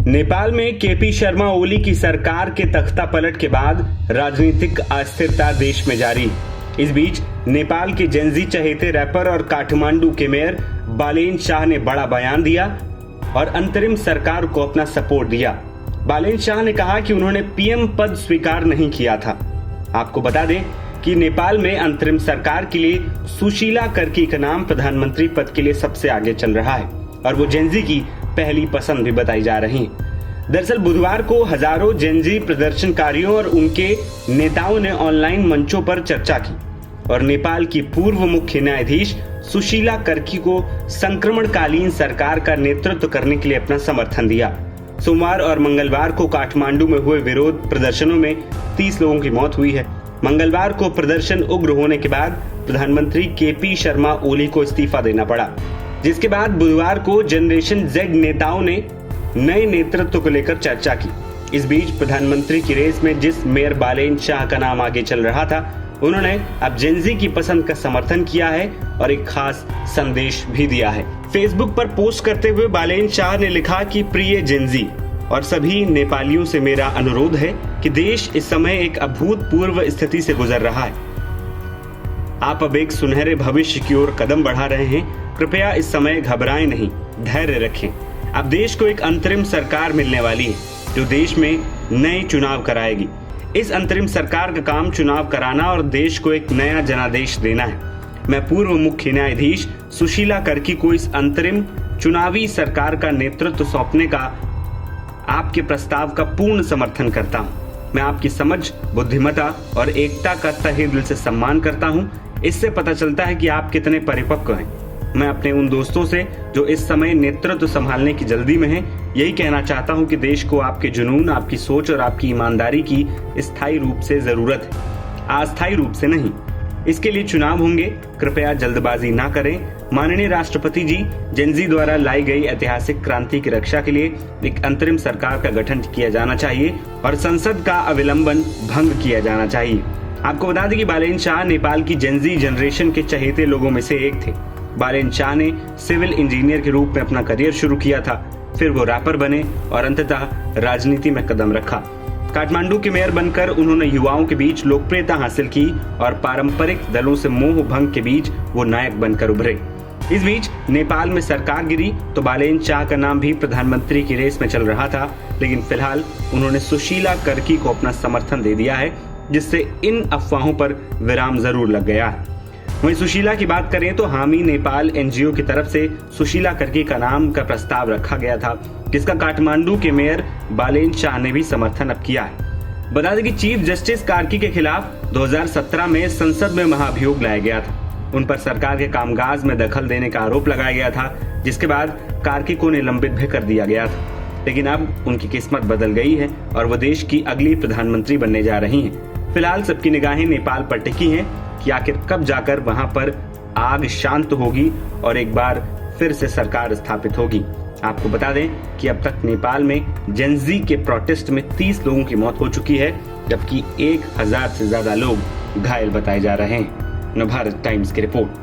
नेपाल में केपी शर्मा ओली की सरकार के तख्ता पलट के बाद राजनीतिक अस्थिरता देश में जारी। इस बीच नेपाल के जेनजी चहेते रैपर और काठमांडू के मेयर बालेन शाह ने बड़ा बयान दिया और अंतरिम सरकार को अपना सपोर्ट दिया। बालेन शाह ने कहा कि उन्होंने पीएम पद स्वीकार नहीं किया था। आपको बता दें कि नेपाल में अंतरिम सरकार के लिए सुशीला कर्की का नाम प्रधानमंत्री पद के लिए सबसे आगे चल रहा है और वो जेनजी की पहली पसंद भी बताई जा रही है। दरअसल बुधवार को हजारों जेनजी प्रदर्शनकारियों और उनके नेताओं ने ऑनलाइन मंचों पर चर्चा की और नेपाल की पूर्व मुख्य न्यायाधीश सुशीला कर्की को संक्रमणकालीन सरकार का नेतृत्व करने के लिए अपना समर्थन दिया। सोमवार और मंगलवार को काठमांडू में हुए विरोध प्रदर्शनों में 30 लोगों की मौत हुई है। मंगलवार को प्रदर्शन उग्र होने के बाद प्रधानमंत्री केपी शर्मा ओली को इस्तीफा देना पड़ा, जिसके बाद बुधवार को जनरेशन जेड नेताओं ने नए नेतृत्व को लेकर चर्चा की। इस बीच प्रधानमंत्री की रेस में जिस मेयर बालेन शाह का नाम आगे चल रहा था, उन्होंने अब जेनजी की पसंद का समर्थन किया है और एक खास संदेश भी दिया है। फेसबुक पर पोस्ट करते हुए बालेन शाह ने लिखा कि प्रिय जेनजी और सभी नेपालियों से मेरा अनुरोध है कि देश इस समय एक अभूतपूर्व स्थिति से गुजर रहा है। आप अब एक सुनहरे भविष्य की ओर कदम बढ़ा रहे हैं। कृपया इस समय घबराएं नहीं, धैर्य रखें। अब देश को एक अंतरिम सरकार मिलने वाली है जो देश में नए चुनाव कराएगी। इस अंतरिम सरकार का काम चुनाव कराना और देश को एक नया जनादेश देना है। मैं पूर्व मुख्य न्यायाधीश सुशीला कर्की को इस अंतरिम चुनावी सरकार का नेतृत्व सौंपने का आपके प्रस्ताव का पूर्ण समर्थन करता हूं। मैं आपकी समझ, बुद्धिमत्ता और एकता का तहे दिल से सम्मान करता हूं। इससे पता चलता है कि आप कितने परिपक्व हैं। मैं अपने उन दोस्तों से जो इस समय नेतृत्व संभालने की जल्दी में हैं, यही कहना चाहता हूं कि देश को आपके जुनून, आपकी सोच और आपकी ईमानदारी की स्थायी रूप से जरूरत है, अस्थायी रूप से नहीं। इसके लिए चुनाव होंगे, कृपया जल्दबाजी ना करें। माननीय राष्ट्रपति जी, जेनजी द्वारा लाई गई ऐतिहासिक क्रांति की रक्षा के लिए एक अंतरिम सरकार का गठन किया जाना चाहिए और संसद का अविलंबन भंग किया जाना चाहिए। आपको बता दें कि बालेन शाह नेपाल की जेनजी जनरेशन के चहेते लोगों में से एक थे। बालेन शाह ने सिविल इंजीनियर के रूप में अपना करियर शुरू किया था, फिर वो रैपर बने और अंततः राजनीति में कदम रखा। काठमांडू के मेयर बनकर उन्होंने युवाओं के बीच लोकप्रियता हासिल की और पारंपरिक दलों से मोह भंग के बीच वो नायक बनकर उभरे। इस बीच नेपाल में सरकार गिरी तो बालेन शाह का नाम भी प्रधानमंत्री की रेस में चल रहा था, लेकिन फिलहाल उन्होंने सुशीला कर्की को अपना समर्थन दे दिया है, जिससे इन अफवाहों पर विराम जरूर लग गया है। वहीं सुशीला की बात करें तो हामी नेपाल एनजीओ की तरफ से सुशीला कर्की का नाम का प्रस्ताव रखा गया था, जिसका काठमांडू के मेयर बालेन शाह ने भी समर्थन अब किया है। बता दें कि चीफ जस्टिस कार्की के खिलाफ 2017 में संसद में महाभियोग लाया गया था। उन पर सरकार के कामकाज में दखल देने का आरोप लगाया गया था, जिसके बाद कार्की को निलंबित भी कर दिया गया था। लेकिन अब उनकी किस्मत बदल गई है और वो देश की अगली प्रधानमंत्री बनने जा रही हैं। फिलहाल सबकी निगाहें नेपाल पर टिकी हैं कि आखिर कब जाकर वहां पर आग शांत होगी और एक बार फिर से सरकार स्थापित होगी। आपको बता दें कि अब तक नेपाल में जेनजी के प्रोटेस्ट में 30 लोगों की मौत हो चुकी है, जबकि 1000 से ज्यादा लोग घायल बताए जा रहे हैं। नवभारत टाइम्स की रिपोर्ट।